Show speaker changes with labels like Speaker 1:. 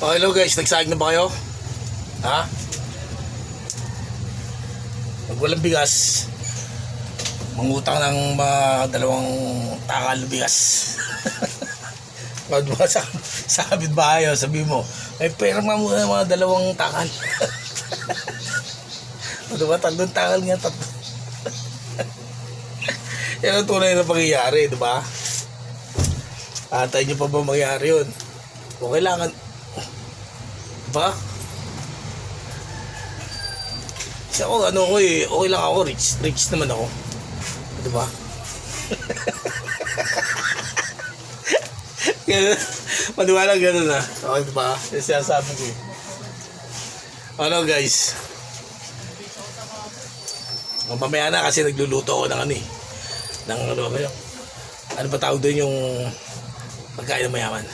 Speaker 1: Oh, hello guys, nagsayang na ba kayo? Ha? Pag walang bigas, mangutang ng mga 2 takal bigas. O, diba, sa kapitbahay, sabi mo, may pera muna ng mga 2 takal. O, diba, 3 takal nga, 3. Yan ang tunay na pangyayari, diba? Atay nyo pa ba mangyari yun? O kailangan, diba? Kasi ako, okay lang ako, rich naman ako. Diba? Ganun, maniwala ganun na. Okay, diba? Yung sinasabi ko. Ano guys? Mamaya na kasi nagluluto ako ng ano ba tawag doon yung pagkain ng mayaman.